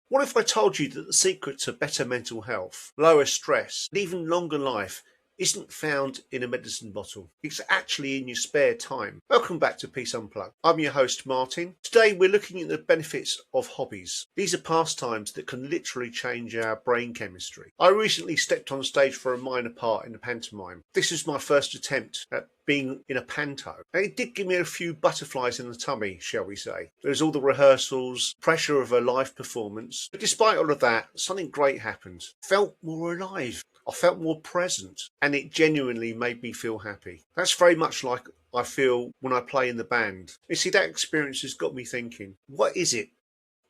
What if I told you that the secret to better mental health, lower stress, and even longer life isn't found in a medicine bottle? It's actually in your spare time. Welcome back to Peace Unplugged. I'm your host, Martin. Today we're looking at the benefits of hobbies. These are pastimes that can literally change our brain chemistry. I recently stepped on stage for a minor part in a pantomime. This was my first attempt at being in a panto. And it did give me a few butterflies in the tummy, shall we say. There's all the rehearsals, pressure of a live performance. But despite all of that, something great happened. Felt more alive. I felt more present, and it genuinely made me feel happy. That's very much like I feel when I play in the band. You see, that experience has got me thinking, what is it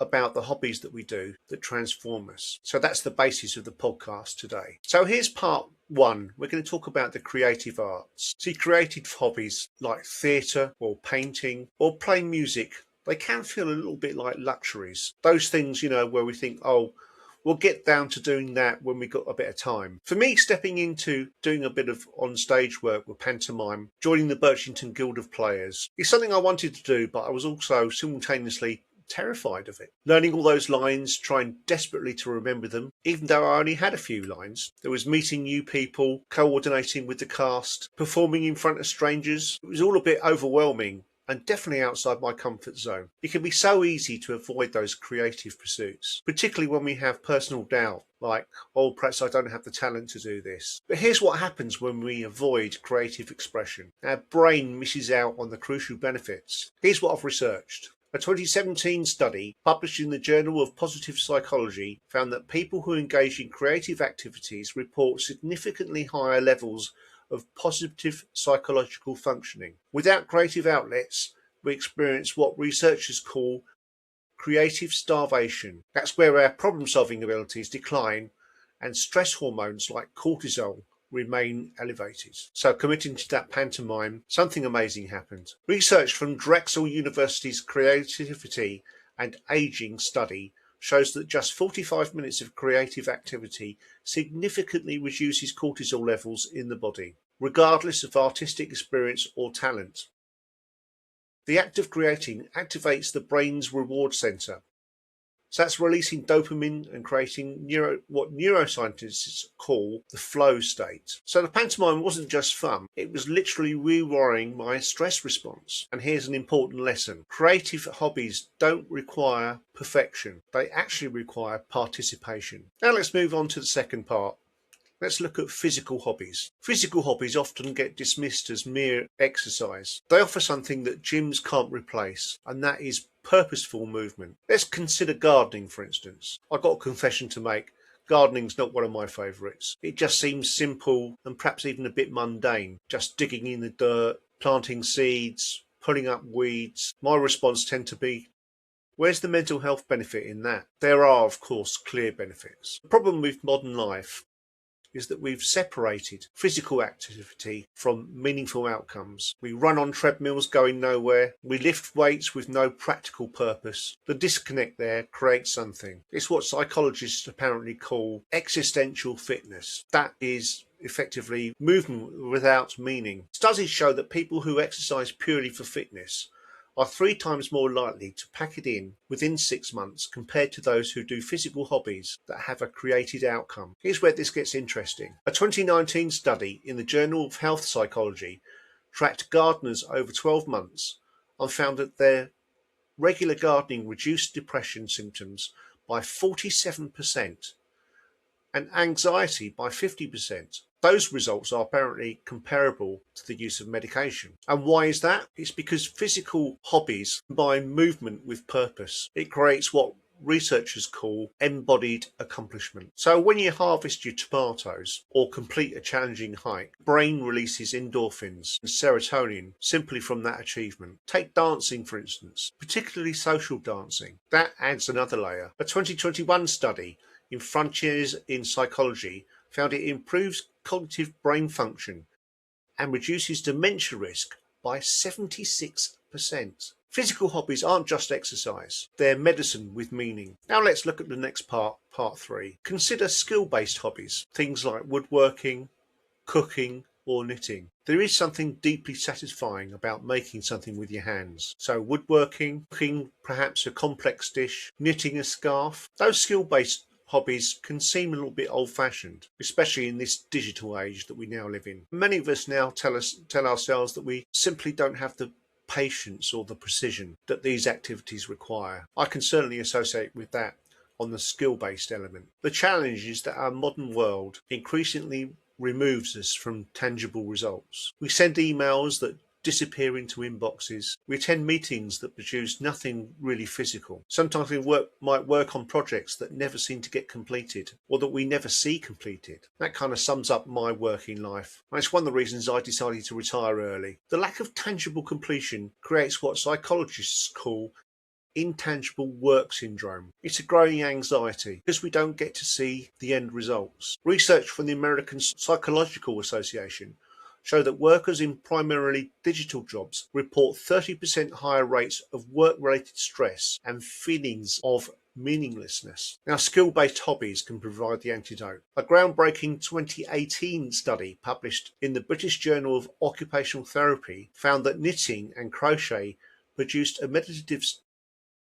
about the hobbies that we do that transform us? So that's the basis of the podcast today. So here's part one. We're going to talk about the creative arts. See, creative hobbies like theatre or painting or playing music, they can feel a little bit like luxuries. Those things, where we think, oh, we'll get down to doing that when we got a bit of time. For me, stepping into doing a bit of on-stage work with pantomime, joining the Birchington Guild of Players, is something I wanted to do, but I was also simultaneously terrified of it. Learning all those lines, trying desperately to remember them, even though I only had a few lines. There was meeting new people, coordinating with the cast, performing in front of strangers. It was all a bit overwhelming and definitely outside my comfort zone. It can be so easy to avoid those creative pursuits, particularly when we have personal doubt, like, oh, perhaps I don't have the talent to do this. But here's what happens when we avoid creative expression. Our brain misses out on the crucial benefits. Here's what I've researched. A 2017 study published in the Journal of Positive Psychology found that people who engage in creative activities report significantly higher levels of positive psychological functioning. Without creative outlets, we experience what researchers call creative starvation. That's where our problem-solving abilities decline and stress hormones like cortisol remain elevated. So committing to that pantomime, something amazing happened. Research from Drexel University's Creativity and Aging study shows that just 45 minutes of creative activity significantly reduces cortisol levels in the body, regardless of artistic experience or talent. The act of creating activates the brain's reward center. So that's releasing dopamine and creating what neuroscientists call the flow state. So the pantomime wasn't just fun, it was literally rewiring my stress response. And here's an important lesson. Creative hobbies don't require perfection. They actually require participation. Now let's move on to the second part. Let's look at physical hobbies. Physical hobbies often get dismissed as mere exercise. They offer something that gyms can't replace, and that is purposeful movement. Let's consider gardening, for instance. I've got a confession to make. Gardening's not one of my favourites. It just seems simple and perhaps even a bit mundane. Just digging in the dirt, planting seeds, pulling up weeds. My response tends to be, where's the mental health benefit in that? There are, of course, clear benefits. The problem with modern life is that we've separated physical activity from meaningful outcomes. We run on treadmills going nowhere. We lift weights with no practical purpose. The disconnect there creates something. It's what psychologists apparently call existential fitness. That is effectively movement without meaning. Studies show that people who exercise purely for fitness are 3 times more likely to pack it in within 6 months compared to those who do physical hobbies that have a created outcome. Here's where this gets interesting. A 2019 study in the Journal of Health Psychology tracked gardeners over 12 months and found that their regular gardening reduced depression symptoms by 47% and anxiety by 50%. Those results are apparently comparable to the use of medication. And why is that? It's because physical hobbies combine movement with purpose. It creates what researchers call embodied accomplishment. So when you harvest your tomatoes or complete a challenging hike, the brain releases endorphins and serotonin simply from that achievement. Take dancing, for instance, particularly social dancing. That adds another layer. A 2021 study in Frontiers in Psychology found it improves cognitive brain function and reduces dementia risk by 76%. Physical hobbies aren't just exercise, they're medicine with meaning. Now let's look at the next part, part 3. Consider skill-based hobbies, things like woodworking, cooking, or knitting. There is something deeply satisfying about making something with your hands. So woodworking, cooking perhaps a complex dish, knitting a scarf, those skill-based hobbies can seem a little bit old-fashioned, especially in this digital age that we now live in. Many of us now tell ourselves that we simply don't have the patience or the precision that these activities require. I can certainly associate with that on the skill-based element. The challenge is that our modern world increasingly removes us from tangible results. We send emails that disappear into inboxes. We attend meetings that produce nothing really physical. Sometimes we might work on projects that never seem to get completed or that we never see completed. That kind of sums up my working life. And it's one of the reasons I decided to retire early. The lack of tangible completion creates what psychologists call intangible work syndrome. It's a growing anxiety because we don't get to see the end results. Research from the American Psychological Association show that workers in primarily digital jobs report 30% higher rates of work-related stress and feelings of meaninglessness. Now, skill-based hobbies can provide the antidote. A groundbreaking 2018 study published in the British Journal of Occupational Therapy found that knitting and crochet produced a meditative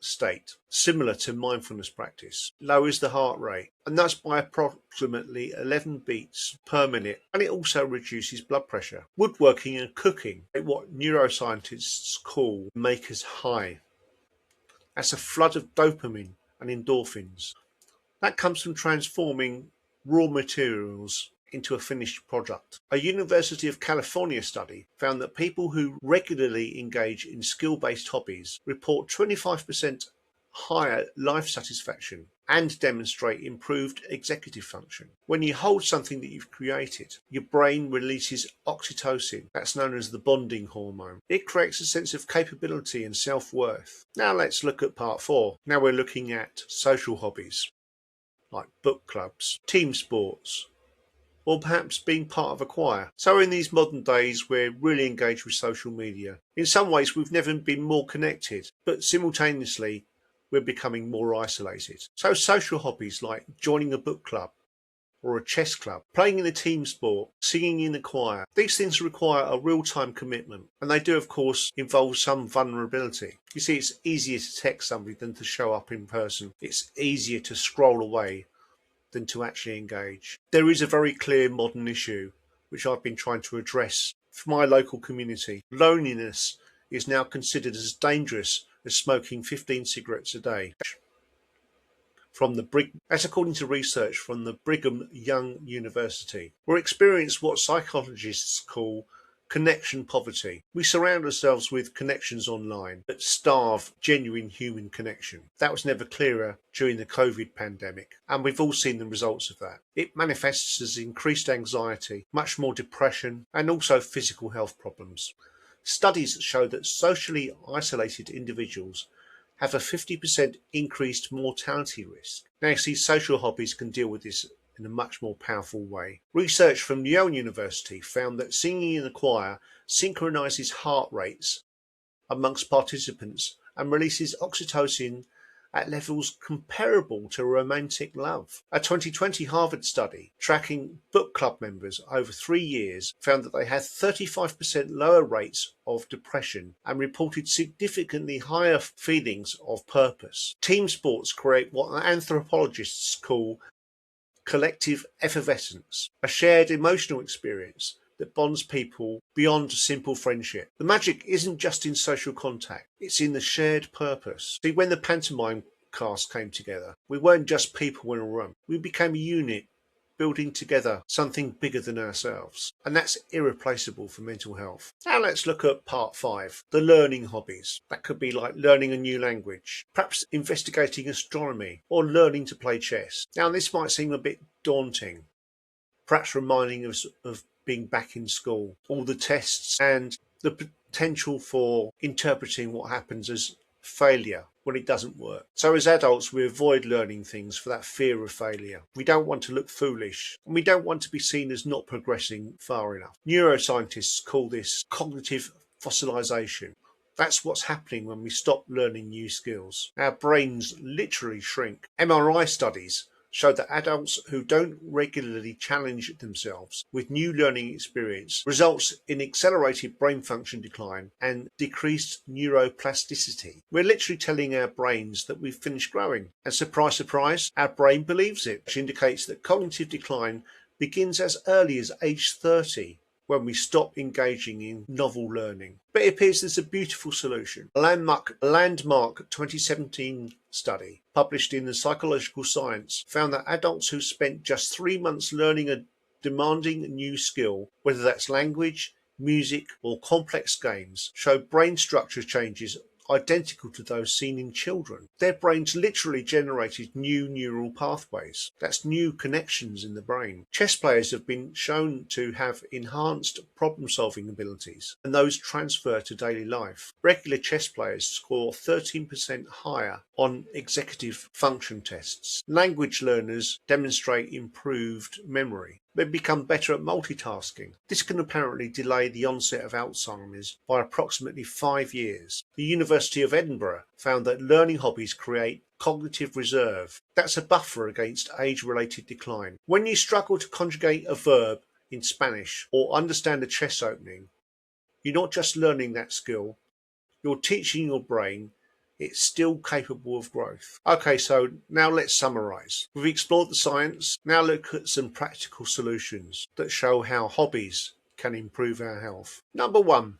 state similar to mindfulness practice, lowers the heart rate, and that's by approximately 11 beats per minute, and it also reduces blood pressure. Woodworking and cooking, what neuroscientists call makers high. That's a flood of dopamine and endorphins. That comes from transforming raw materials into a finished product. A University of California study found that people who regularly engage in skill-based hobbies report 25% higher life satisfaction and demonstrate improved executive function. When you hold something that you've created, your brain releases oxytocin, that's known as the bonding hormone. It creates a sense of capability and self-worth. Now let's look at part 4. Now we're looking at social hobbies like book clubs, team sports, or perhaps being part of a choir. So in these modern days, we're really engaged with social media. In some ways, we've never been more connected, but simultaneously, we're becoming more isolated. So social hobbies like joining a book club or a chess club, playing in a team sport, singing in the choir, these things require a real-time commitment, and they do of course involve some vulnerability. You see, it's easier to text somebody than to show up in person. It's easier to scroll away than to actually engage. There is a very clear modern issue which I've been trying to address for my local community. Loneliness is now considered as dangerous as smoking 15 cigarettes a day. That's according to research from the Brigham Young University. We're experiencing what psychologists call connection poverty. We surround ourselves with connections online that starve genuine human connection. That was never clearer during the COVID pandemic, and we've all seen the results of that. It manifests as increased anxiety, much more depression, and also physical health problems. Studies show that socially isolated individuals have a 50% increased mortality risk. Now, you see, social hobbies can deal with this in a much more powerful way. Research from Yale University found that singing in a choir synchronizes heart rates amongst participants and releases oxytocin at levels comparable to romantic love. A 2020 Harvard study tracking book club members over 3 years found that they had 35% lower rates of depression and reported significantly higher feelings of purpose. Team sports create what anthropologists call collective effervescence, a shared emotional experience that bonds people beyond simple friendship. The magic isn't just in social contact, it's in the shared purpose. See, when the pantomime cast came together, we weren't just people in a room. We became a unit, building together something bigger than ourselves. And that's irreplaceable for mental health. Now let's look at part 5, the learning hobbies. That could be like learning a new language, perhaps investigating astronomy, or learning to play chess. Now this might seem a bit daunting, perhaps reminding us of being back in school, all the tests and the potential for interpreting what happens as failure when it doesn't work. So as adults, we avoid learning things for that fear of failure. We don't want to look foolish, and we don't want to be seen as not progressing far enough. Neuroscientists call this cognitive fossilization. That's what's happening when we stop learning new skills. Our brains literally shrink. MRI studies showed that adults who don't regularly challenge themselves with new learning experience results in accelerated brain function decline and decreased neuroplasticity. We're literally telling our brains that we've finished growing. And surprise, surprise, our brain believes it, which indicates that cognitive decline begins as early as age 30 when we stop engaging in novel learning. But it appears there's a beautiful solution. A landmark 2017 study published in the Psychological Science found that adults who spent just 3 months learning a demanding new skill, whether that's language, music, or complex games, showed brain structure changes identical to those seen in children. Their brains literally generated new neural pathways. That's new connections in the brain. Chess players have been shown to have enhanced problem-solving abilities, and those transfer to daily life. Regular chess players score 13% higher on executive function tests. Language learners demonstrate improved memory. They become better at multitasking. This can apparently delay the onset of Alzheimer's by approximately 5 years. The University of Edinburgh found that learning hobbies create cognitive reserve. That's a buffer against age-related decline. When you struggle to conjugate a verb in Spanish or understand a chess opening, you're not just learning that skill, you're teaching your brain it's still capable of growth. Okay, so now let's summarize. We've explored the science. Now look at some practical solutions that show how hobbies can improve our health. Number 1,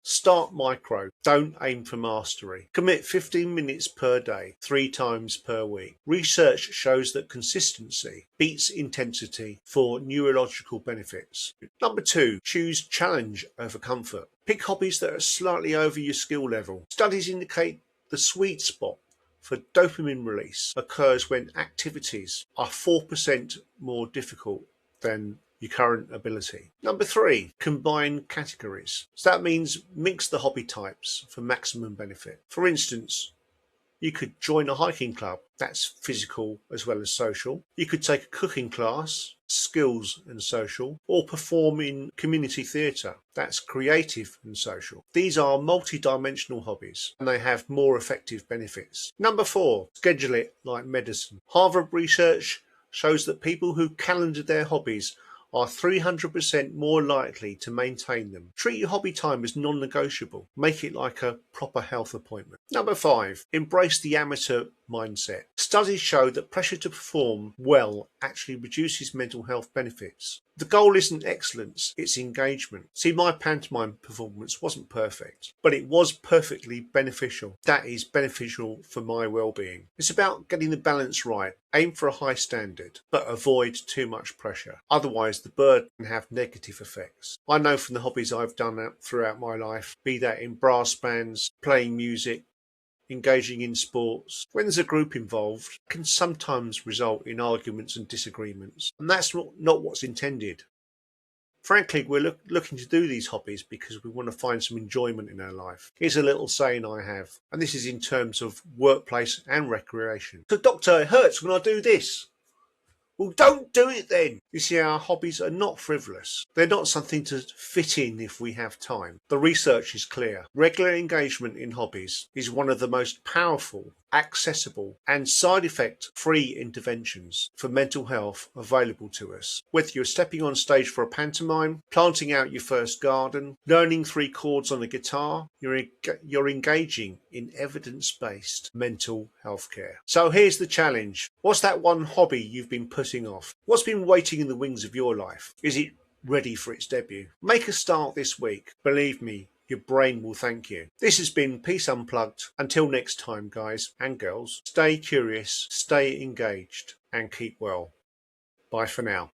start micro. Don't aim for mastery. Commit 15 minutes per day, 3 times per week. Research shows that consistency beats intensity for neurological benefits. Number 2, choose challenge over comfort. Pick hobbies that are slightly over your skill level. Studies indicate the sweet spot for dopamine release occurs when activities are 4% more difficult than your current ability. Number 3, combine categories. So that means mix the hobby types for maximum benefit. For instance, you could join a hiking club, that's physical as well as social. You could take a cooking class, skills and social, or perform in community theatre, that's creative and social. These are multi-dimensional hobbies and they have more effective benefits. Number 4, schedule it like medicine. Harvard research shows that people who calendar their hobbies are 300% more likely to maintain them. Treat your hobby time as non-negotiable. Make it like a proper health appointment. Number 5, embrace the amateur mindset. Studies show that pressure to perform well actually reduces mental health benefits. The goal isn't excellence, it's engagement. See, my pantomime performance wasn't perfect, but it was perfectly beneficial. That is beneficial for my well-being. It's about getting the balance right. Aim for a high standard, but avoid too much pressure. Otherwise, the burden can have negative effects. I know from the hobbies I've done throughout my life, be that in brass bands, playing music, engaging in sports, when there's a group involved, it can sometimes result in arguments and disagreements. And that's not what's intended. Frankly, we're looking to do these hobbies because we want to find some enjoyment in our life. Here's a little saying I have, and this is in terms of workplace and recreation. So, doctor, it hurts when I do this. Well, don't do it then. You see, our hobbies are not frivolous. They're not something to fit in if we have time. The research is clear. Regular engagement in hobbies is one of the most powerful, accessible, and side effect-free interventions for mental health available to us. Whether you're stepping on stage for a pantomime, planting out your first garden, learning 3 chords on a guitar, you're engaging in evidence-based mental health care. So here's the challenge. What's that one hobby you've been putting off? What's been waiting in the wings of your life? Is it ready for its debut? Make a start this week. Believe me, your brain will thank you. This has been Peace Unplugged. Until next time, guys and girls, stay curious, stay engaged, and keep well. Bye for now.